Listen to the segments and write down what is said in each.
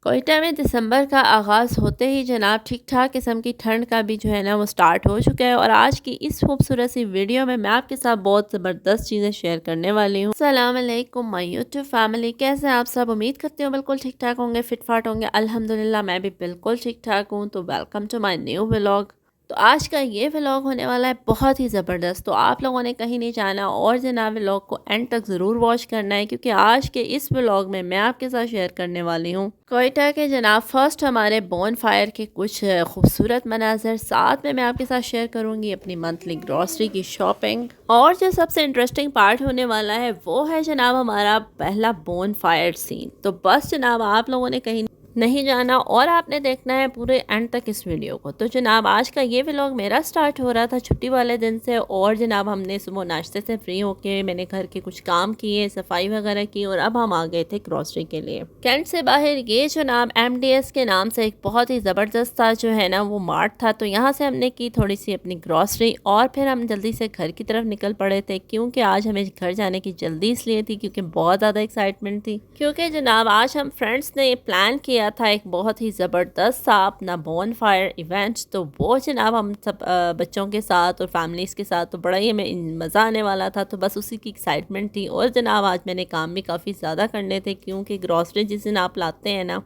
कोयटा में दिसंबर का आगाज़ होते ही जनाब ठीक ठाक किस्म की ठंड का भी जो है ना वो स्टार्ट हो चुका है। और आज की इस खूबसूरत सी वीडियो में मैं आपके साथ बहुत ज़बरदस्त चीज़ें शेयर करने वाली हूँ। अस्सलाम वालेकुम माय यूट्यूब फैमिली, कैसे हैं आप सब? उम्मीद करती हूँ बिल्कुल ठीक ठाक होंगे, फिट फाट होंगे। अल्हम्दुलिल्लाह मैं भी बिल्कुल ठीक ठाक हूँ। तो welcome to my new vlog. तो आज का ये व्लॉग होने वाला है बहुत ही ज़बरदस्त। तो आप लोगों ने कहीं नहीं जाना और जनाब व्लॉग को एंड तक ज़रूर वॉच करना है, क्योंकि आज के इस व्लॉग में मैं आपके साथ शेयर करने वाली हूँ कोयटा के जनाब फर्स्ट हमारे बोन फायर के कुछ खूबसूरत मनाजर। साथ में मैं आपके साथ शेयर करूँगी अपनी मंथली ग्रॉसरी की शॉपिंग। और जो सबसे इंटरेस्टिंग पार्ट होने वाला है वो है जनाब हमारा पहला बोन फायर सीन। तो बस जनाब आप लोगों ने कहीं नहीं जाना और आपने देखना है पूरे एंड तक इस वीडियो को। तो जनाब आज का ये व्लॉग मेरा स्टार्ट हो रहा था छुट्टी वाले दिन से। और जनाब हमने सुबह नाश्ते से फ्री होके मैंने घर के कुछ काम किए, सफाई वगैरह की, और अब हम आ गए थे ग्रॉसरी के लिए। कैंट से बाहर ये जनाब MDS के नाम से एक बहुत ही ज़बरदस्त सा जो है ना वो मार्ट था। तो यहाँ से हमने की थोड़ी सी अपनी ग्रॉसरी और फिर हम जल्दी से घर की तरफ निकल पड़े थे, क्योंकि आज हमें घर जाने की जल्दी इसलिए थी क्योंकि बहुत ज़्यादा एक्साइटमेंट थी। क्योंकि जनाब आज हम फ्रेंड्स ने प्लान किया था एक बहुत ही ज़बरदस्त सा अपना बोन फायर इवेंट। तो वो जनाब हम सब बच्चों के साथ और फैमिलीज़ के साथ तो बड़ा ही हमें मज़ा आने वाला था। तो बस उसी की एक्साइटमेंट थी। और जनाब आज मैंने काम भी काफ़ी ज़्यादा करने थे, क्योंकि ग्रॉसरी जिस दिन आप लाते हैं ना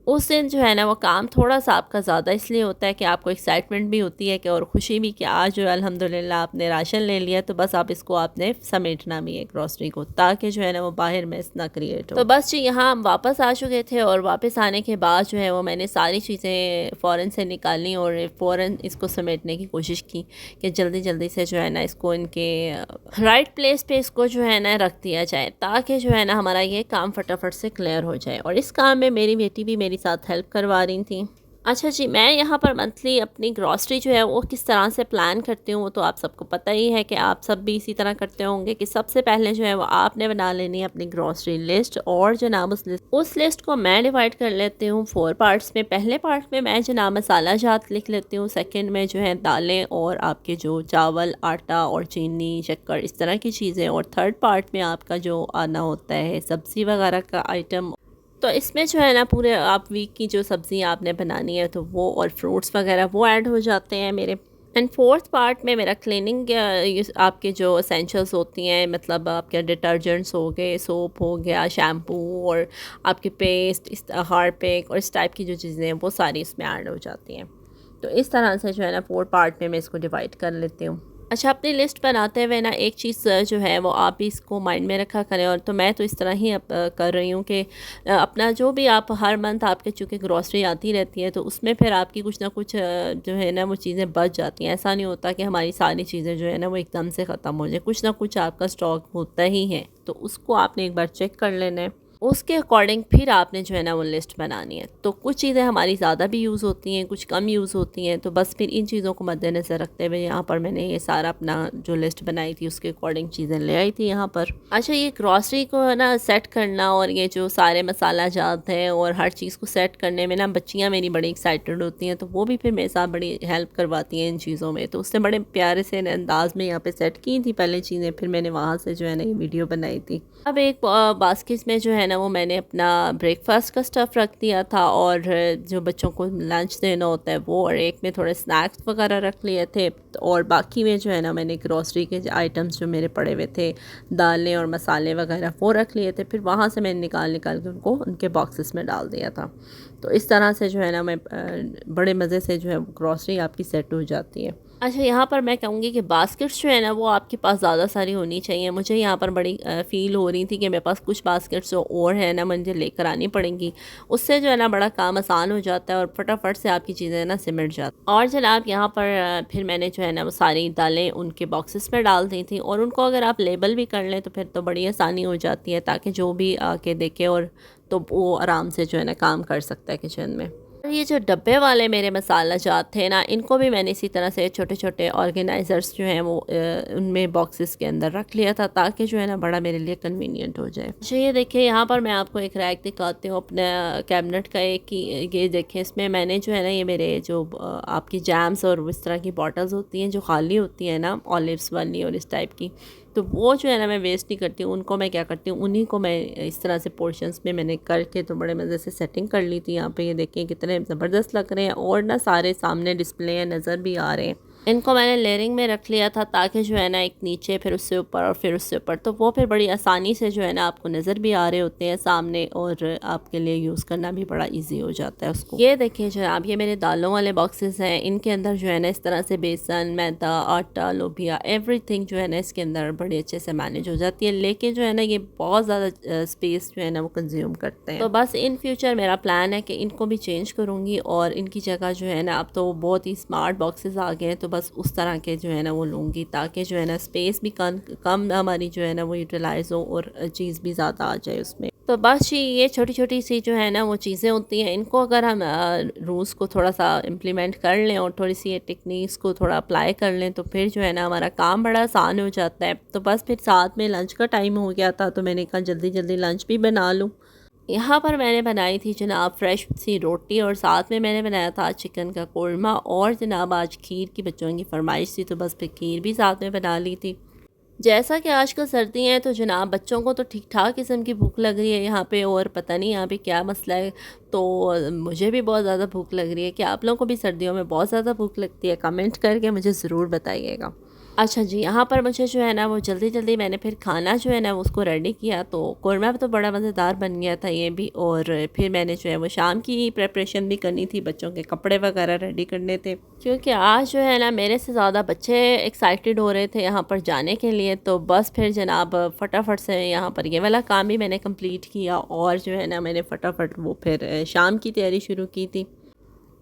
उस दिन जो है ना वो काम थोड़ा सा आपका ज़्यादा इसलिए होता है कि आपको एक्साइटमेंट भी होती है कि और ख़ुशी भी कि आज जो है अल्हम्दुलिल्लाह आपने राशन ले लिया। तो बस आप इसको आपने समेटना भी है ग्रॉसरी को, ताकि जो है ना वो बाहर मैस ना क्रिएट हो। तो बस जी यहाँ हम वापस आ चुके थे और वापस आने के बाद जो है वो मैंने सारी चीज़ें फ़ौरन से निकाली और फ़ौरन इसको समेटने की कोशिश की कि जल्दी जल्दी से जो है ना इसको इनके राइट प्लेस पे इसको जो है ना रख दिया जाए, ताकि जो है ना हमारा ये काम फटाफट से क्लियर हो जाए। और इस काम में मेरी बेटी भी मेरी साथ हेल्प करवा रही थी। अच्छा जी, मैं यहाँ पर मंथली अपनी ग्रॉसरी जो है वो किस तरह से प्लान करती हूँ वो तो आप सबको पता ही है कि आप सब भी इसी तरह करते होंगे कि सबसे पहले जो है वो आपने बना लेनी है अपनी ग्रॉसरी लिस्ट। और जनाब उस लिस्ट को मैं डिवाइड कर लेती हूँ 4 पार्ट्स में। पहले पार्ट में मैं जनाब मसाला जात लिख लेती हूँ, सेकेंड में जो है दालें और आपके जो चावल, आटा और चीनी, शक्कर, इस तरह की चीज़ें, और थर्ड पार्ट में आपका जो आना होता है सब्ज़ी वगैरह का आइटम। तो इसमें जो है ना पूरे आप वीक की जो सब्ज़ी आपने बनानी है तो वो, और फ्रूट्स वगैरह वो ऐड हो जाते हैं मेरे। एंड फोर्थ पार्ट में मेरा क्लीनिंग आपके जो एसेंशियल्स होती हैं, मतलब आपके डिटर्जेंट्स हो गए, सोप हो गया, शैम्पू और आपके पेस्ट, इस हार्पिक और इस टाइप की जो चीज़ें हैं वो सारी इसमें ऐड हो जाती हैं। तो इस तरह से जो है ना 4 पार्ट में मैं इसको डिवाइड कर लेती हूँ। अच्छा, अपनी लिस्ट बनाते हुए ना एक चीज़ जो है वो आप भी इसको माइंड में रखा करें। और तो मैं तो इस तरह ही कर रही हूँ कि अपना जो भी आप हर मंथ आपके चूँकि ग्रॉसरी आती रहती है तो उसमें फिर आपकी कुछ ना कुछ जो है ना वो चीज़ें बच जाती हैं। ऐसा नहीं होता कि हमारी सारी चीज़ें जो है ना वो एकदम से ख़त्म हो जाए, कुछ ना कुछ आपका स्टॉक होता ही है। तो उसको आपने एक बार चेक कर लेना है, उसके अकॉर्डिंग फिर आपने जो है ना वो लिस्ट बनानी है। तो कुछ चीज़ें हमारी ज़्यादा भी यूज़ होती हैं, कुछ कम यूज़ होती हैं। तो बस फिर इन चीज़ों को मद्देनज़र रखते हुए यहाँ पर मैंने ये सारा अपना जो लिस्ट बनाई थी उसके अकॉर्डिंग चीज़ें ले आई थी यहाँ पर। अच्छा, ये ग्रॉसरी को ना सेट करना और ये जो सारे मसाला जात हैं और हर चीज़ को सेट करने में ना बच्चियाँ मेरी बड़ी एक्साइटेड होती हैं। तो वो भी फिर मेरे साथ बड़ी हेल्प करवाती हैं इन चीज़ों में। तो उसने बड़े प्यारे से अंदाज में यहाँ पर सेट की थी पहले चीज़ें, फिर मैंने वहाँ से जो है ना ये वीडियो बनाई थी। अब एक बास्केट में जो है ना वो मैंने अपना ब्रेकफास्ट का स्टफ़ रख दिया था और जो बच्चों को लंच देना होता है वो, और एक में थोड़े स्नैक्स वगैरह रख लिए थे। और बाकी में जो है ना मैंने ग्रॉसरी के आइटम्स जो मेरे पड़े हुए थे, दालें और मसाले वगैरह वो रख लिए थे। फिर वहाँ से मैंने निकाल के उनको उनके बॉक्सेस में डाल दिया था। तो इस तरह से जो है ना मैं बड़े मज़े से जो है ग्रॉसरी आपकी सेट हो जाती है। अच्छा, यहाँ पर मैं कहूँगी कि बास्केट्स जो है ना वो आपके पास ज़्यादा सारी होनी चाहिए। मुझे यहाँ पर बड़ी फ़ील हो रही थी कि मेरे पास कुछ बास्केट्स जो और है ना मुझे लेकर आनी पड़ेंगी। उससे जो है ना बड़ा काम आसान हो जाता है और फटाफट से आपकी चीज़ें ना सिमट जाती। और जनाब यहाँ पर फिर मैंने जो है ना वो सारी दालें उनके बॉक्सेस में डाल दी थी, और उनको अगर आप लेबल भी कर लें तो फिर तो बड़ी आसानी हो जाती है, ताकि जो भी आके देखे और तो वो आराम से जो है ना काम कर सकता है किचन में। ये जो डब्बे वाले मेरे मसाला जात थे ना, इनको भी मैंने इसी तरह से छोटे छोटे ऑर्गेनाइज़र्स जो हैं वो उनमें बॉक्सेस के अंदर रख लिया था, ताकि जो है ना बड़ा मेरे लिए कन्वीनियंट हो जाए। अच्छा, ये देखिए यहाँ पर मैं आपको एक रैक दिखाती हूँ अपने कैबिनेट का एक की। ये देखिए इसमें मैंने जो है ना ये मेरे जो आपकी जैम्स और इस तरह की बॉटल्स होती हैं जो खाली होती हैं ना, ऑलिव्स वाली और इस टाइप की, तो वो जो है ना मैं वेस्ट नहीं करती हूँ, उनको मैं क्या करती हूँ, उन्हीं को मैं इस तरह से पोर्शंस में मैंने करके तो बड़े मज़े से सेटिंग कर ली थी। यहाँ पे ये देखें कितने ज़बरदस्त लग रहे हैं और ना सारे सामने डिस्प्ले नज़र भी आ रहे हैं। इनको मैंने लेयरिंग में रख लिया था ताकि जो है ना एक नीचे फिर उससे ऊपर और फिर उससे ऊपर, तो वो फिर बड़ी आसानी से जो है ना आपको नज़र भी आ रहे होते हैं सामने और आपके लिए यूज़ करना भी बड़ा इजी हो जाता है उसको। ये देखिए जनाब, ये मेरे दालों वाले बॉक्सेस हैं। इनके अंदर जो है ना इस तरह से बेसन, मैदा, आटा, लोबिया, एवरीथिंग जो है ना इसके अंदर बड़ी अच्छे से मैनेज हो जाती है। लेकिन जो है ना ये बहुत ज़्यादा स्पेस जो है ना वो कंज्यूम करते हैं। तो बस इन फ्यूचर मेरा प्लान है कि इनको भी चेंज करूँगी और इनकी जगह जो है ना अब तो बहुत ही स्मार्ट बॉक्सेस आ गए हैं, तो बस उस तरह के जो है ना वो लूँगी ताकि जो है ना स्पेस भी कम हमारी जो है ना वो यूटिलाइज़ हो और चीज़ भी ज़्यादा आ जाए उसमें। तो बस ये छोटी छोटी सी जो है ना वो चीज़ें होती हैं, इनको अगर हम रूल्स को थोड़ा सा इम्प्लीमेंट कर लें और थोड़ी सी ये टेक्निक्स को थोड़ा अप्लाई कर लें तो फिर जो है ना हमारा काम बड़ा आसान हो जाता है। तो बस फिर साथ में लंच का टाइम हो गया था तो मैंने कहा जल्दी जल्दी लंच भी बना लूँ। यहाँ पर मैंने बनाई थी जनाब फ्रेश सी रोटी और साथ में मैंने बनाया था चिकन का कोरमा और जनाब आज खीर की बच्चों की फरमाइश थी तो बस फिर खीर भी साथ में बना ली थी। जैसा कि आजकल सर्दी हैं तो जनाब बच्चों को तो ठीक ठाक किस्म की भूख लग रही है यहाँ पे और पता नहीं यहाँ पे क्या मसला है। तो मुझे भी बहुत ज़्यादा भूख लग रही है। कि आप लोगों को भी सर्दियों में बहुत ज़्यादा भूख लगती है? कमेंट करके मुझे ज़रूर बताइएगा। अच्छा जी, यहाँ पर मुझे जो है ना वो जल्दी जल्दी मैंने फिर खाना जो है ना उसको रेडी किया तो कौरमा तो बड़ा मज़ेदार बन गया था ये भी। और फिर मैंने जो है वो शाम की प्रेपरेशन भी करनी थी, बच्चों के कपड़े वगैरह रेडी करने थे क्योंकि आज जो है ना मेरे से ज़्यादा बच्चे एक्साइटेड हो रहे थे यहाँ पर जाने के लिए। तो बस फिर जनाब फटाफट से यहाँ पर ये वाला काम भी मैंने कंप्लीट किया और जो है ना मैंने फटाफट वो फिर शाम की तैयारी शुरू की थी।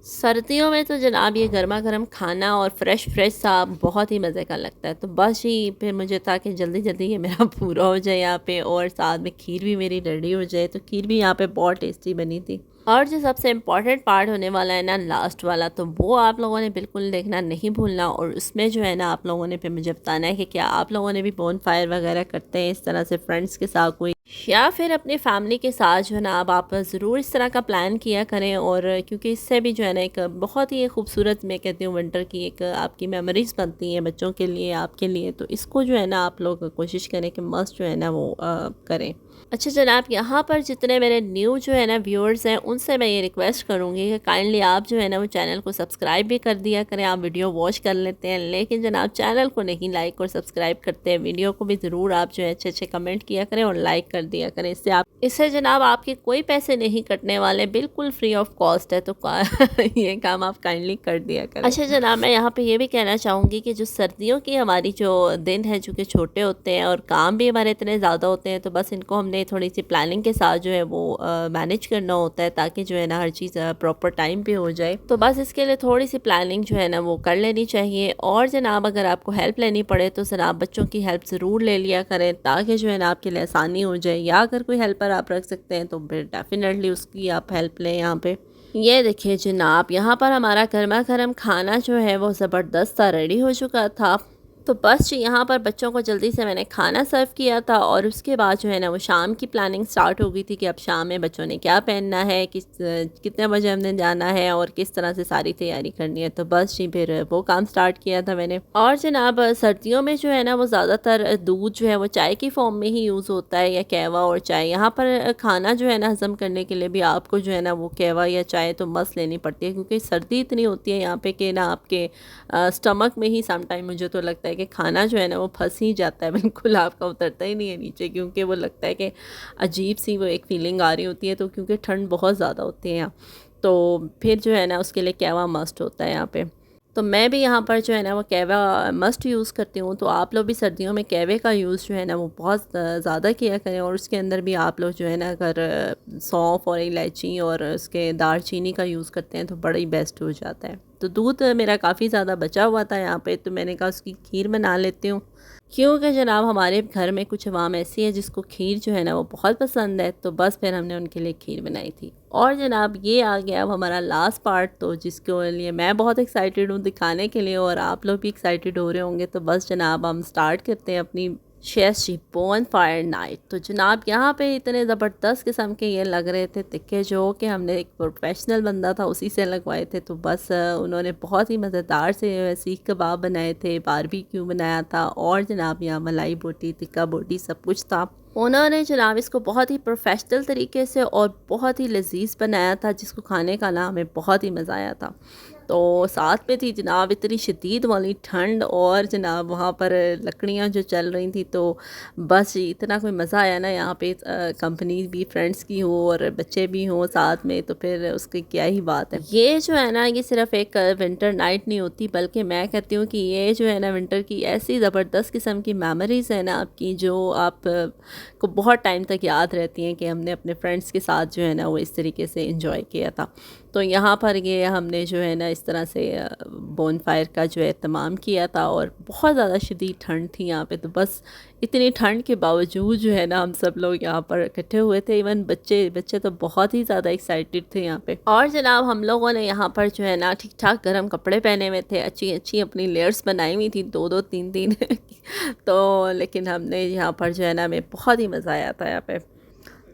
सर्दियों में तो जनाब ये गर्मा गर्म खाना और फ्रेश फ्रेश सा बहुत ही मज़े का लगता है। तो बस ही फिर मुझे था कि जल्दी जल्दी ये मेरा पूरा हो जाए यहाँ पे और साथ में खीर भी मेरी रेडी हो जाए। तो खीर भी यहाँ पे बहुत टेस्टी बनी थी। और जो सबसे इम्पॉर्टेंट पार्ट होने वाला है ना लास्ट वाला, तो वो आप लोगों ने बिल्कुल देखना नहीं भूलना। और उसमें जो है ना आप लोगों ने फिर मुझे बताना है कि क्या आप लोगों ने भी बोन फायर वगैरह करते हैं इस तरह से फ्रेंड्स के साथ कोई, या फिर अपनी फैमिली के साथ जो है ना अब आप ज़रूर इस तरह का प्लान किया करें। और क्योंकि इससे भी जो है ना एक बहुत ही खूबसूरत, मैं कहती हूँ विंटर की एक आपकी मेमोरीज़ बनती हैं बच्चों के लिए, आपके लिए। तो इसको जो है ना आप लोग कोशिश करें कि मस्ट जो है ना वो करें। अच्छा जनाब, यहाँ पर जितने मेरे न्यू जो है ना व्यूअर्स हैं उनसे मैं ये रिक्वेस्ट करूँगी कि काइंडली आप जो है ना वो चैनल को सब्सक्राइब भी कर दिया करें। आप वीडियो वॉच कर लेते हैं लेकिन जनाब चैनल को नहीं लाइक और सब्सक्राइब करते हैं। वीडियो को भी ज़रूर आप जो है अच्छे अच्छे कमेंट किया करें और लाइक कर दिया करें। इससे जनाब आपके कोई पैसे नहीं कटने वाले, बिल्कुल फ्री ऑफ कॉस्ट है। तो ये काम आप काइंडली कर दिया करें। अच्छा जनाब, मैं यहाँ पे ये भी कहना चाहूँगी कि जो सर्दियों की हमारी जो दिन है जो कि छोटे होते हैं और काम भी हमारे इतने ज़्यादा होते हैं, तो बस इनको हमने थोड़ी सी प्लानिंग के साथ जो है वो मैनेज करना होता है ताकि जो है ना हर चीज़ प्रॉपर टाइम पे हो जाए। तो बस इसके लिए थोड़ी सी प्लानिंग जो है ना वो कर लेनी चाहिए। और जनाब अगर आपको हेल्प लेनी पड़े तो जनाब बच्चों की हेल्प ज़रूर ले लिया करें ताकि जो है ना आपके लिए आसानी हो जाए। या अगर कोई हेल्पर आप रख सकते हैं तो फिर डेफिनेटली उसकी आप हेल्प लें। यहाँ पे ये देखिए जनाब, यहाँ पर हमारा गर्मा गर्म खाना जो है वो ज़बरदस्त सा रेडी हो चुका था। तो बस जी यहाँ पर बच्चों को जल्दी से मैंने खाना सर्व किया था और उसके बाद जो है ना वो शाम की प्लानिंग स्टार्ट हो गई थी कि अब शाम में बच्चों ने क्या पहनना है, कितने बजे हमने जाना है और किस तरह से सारी तैयारी करनी है। तो बस जी फिर वो काम स्टार्ट किया था मैंने। और जनाब सर्दियों में जो है ना वो ज़्यादातर दूध जो है वो चाय की फॉर्म में ही यूज़ होता है, या कहवा और चाय। यहाँ पर खाना जो है ना हज़म करने के लिए भी आपको जो है ना वो कहवा या चाय तो मस्त लेनी पड़ती है क्योंकि सर्दी इतनी होती है यहाँ पे कि ना आपके स्टमक में ही समटाइम मुझे तो लगता है कि खाना जो है ना वो फंस ही जाता है, बिल्कुल आपका उतरता ही नहीं है नीचे क्योंकि वो लगता है कि अजीब सी वो एक फीलिंग आ रही होती है। तो क्योंकि ठंड बहुत ज़्यादा होती है यहाँ, तो फिर जो है ना उसके लिए कहवा मस्ट होता है यहाँ पे। तो मैं भी यहाँ पर जो है ना वो कहवा मस्ट यूज़ करती हूँ। तो आप लोग भी सर्दियों में कहवे का यूज़ जो है ना वो बहुत ज़्यादा किया करें। और उसके अंदर भी आप लोग जो है ना अगर सौंफ और इलायची और उसके दालचीनी का यूज़ करते हैं तो बड़ा ही बेस्ट हो जाता है। तो दूध मेरा काफ़ी ज़्यादा बचा हुआ था यहाँ पे, तो मैंने कहा उसकी खीर बना लेती हूँ क्योंकि जनाब हमारे घर में कुछ अवाम ऐसी है जिसको खीर जो है ना वो बहुत पसंद है। तो बस फिर हमने उनके लिए खीर बनाई थी। और जनाब ये आ गया अब हमारा लास्ट पार्ट, तो जिसके लिए मैं बहुत एक्साइटेड हूँ दिखाने के लिए और आप लोग भी एक्साइटेड हो रहे होंगे। तो बस जनाब हम स्टार्ट करते हैं अपनी शेष जी बोन फायर नाइट। तो जनाब यहाँ पे इतने ज़बरदस्त किस्म के ये लग रहे थे तिक्के, जो कि हमने एक प्रोफेशनल बंदा था उसी से लगवाए थे। तो बस उन्होंने बहुत ही मज़ेदार से सीख कबाब बनाए थे, बारबेक्यू बनाया था, और जनाब यहाँ मलाई बोटी, तिक्का बोटी सब कुछ था। उन्होंने जनाब इसको बहुत ही प्रोफेशनल तरीके से और बहुत ही लजीज बनाया था, जिसको खाने का ना हमें बहुत ही मज़ा आया था। तो साथ में थी जनाब इतनी शदीद वाली ठंड, और जनाब वहाँ पर लकड़ियाँ जो चल रही थी। तो बस इतना कोई मज़ा आया ना, यहाँ पे कंपनी भी फ्रेंड्स की हो और बच्चे भी हों साथ में, तो फिर उसकी क्या ही बात है। ये जो है ना, ये सिर्फ एक विंटर नाइट नहीं होती, बल्कि मैं कहती हूँ कि ये जो है ना विंटर की ऐसी ज़बरदस्त किस्म की मेमोरीज़ है ना आपकी, जो आप को बहुत टाइम तक याद रहती हैं कि हमने अपने फ्रेंड्स के साथ जो है ना वो इस तरीके से इंजॉय किया था। तो यहाँ पर ये हमने जो है ना इस तरह से बोन फायर का जो है एहतमाम किया था, और बहुत ज़्यादा शदीद ठंड थी यहाँ पे। तो बस इतनी ठंड के बावजूद जो है ना हम सब लोग यहाँ पर इकट्ठे हुए थे। इवन बच्चे तो बहुत ही ज़्यादा एक्साइटेड थे यहाँ पे। और जनाब हम लोगों ने यहाँ पर जो है ना ठीक ठाक गर्म कपड़े पहने हुए थे, अच्छी अच्छी अपनी लेयर्स बनाई हुई थी, दो दो तीन तीन तो लेकिन हमने यहाँ पर जो है ना हमें बहुत ही मज़ा आया था यहाँ पे।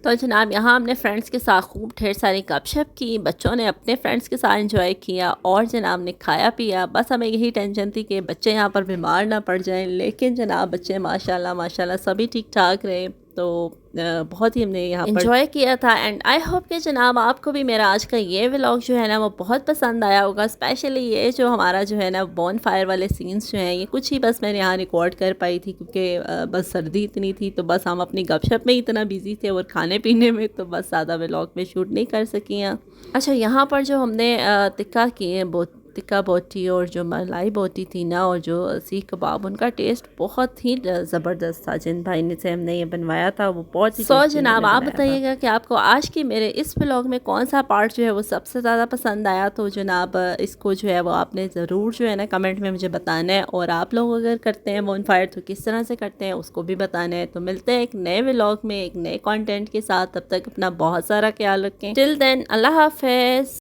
तो जनाब यहाँ हमने फ्रेंड्स के साथ खूब ढेर सारी गपशप की, बच्चों ने अपने फ्रेंड्स के साथ एंजॉय किया, और जनाब ने खाया पिया। बस हमें यही टेंशन थी कि बच्चे यहाँ पर बीमार ना पड़ जाएं, लेकिन जनाब बच्चे माशाल्लाह माशाल्लाह सभी ठीक ठाक रहे। तो बहुत ही हमने यहाँ पर एंजॉय किया था। एंड आई होप कि जनाब आपको भी मेरा आज का ये व्लॉग जो है ना वो बहुत पसंद आया होगा। स्पेशली ये जो हमारा जो है ना बॉन फायर वाले सीन्स जो हैं, ये कुछ ही बस मैंने यहाँ रिकॉर्ड कर पाई थी, क्योंकि बस सर्दी इतनी थी, तो बस हम अपनी गपशप में इतना बिजी थे और खाने पीने में, तो बस ज़्यादा व्लॉग में शूट नहीं कर सकी हैं। अच्छा, यहाँ पर जो हमने टिक्का किए बहुत टिक्का बोटी और जो मलाई बोटी थी ना, और जो सीख कबाब, उनका टेस्ट बहुत ही ज़बरदस्त था। जिन भाई ने से हमने ये बनवाया था वो बहुत ही जनाब आप बताइएगा कि आपको आज की मेरे इस व्लॉग में कौन सा पार्ट जो है वो सबसे ज़्यादा पसंद आया। तो जनाब इसको जो है वो आपने ज़रूर जो है ना कमेंट में मुझे बताना है, और आप लोग अगर करते हैं बोन फायर तो किस तरह से करते हैं उसको भी बताना है। तो मिलते हैं एक नए व्लॉग में एक नए कॉन्टेंट के साथ, तब तक अपना बहुत सारा ख्याल रखें। टिल देन अल्लाह हाफ़िज़।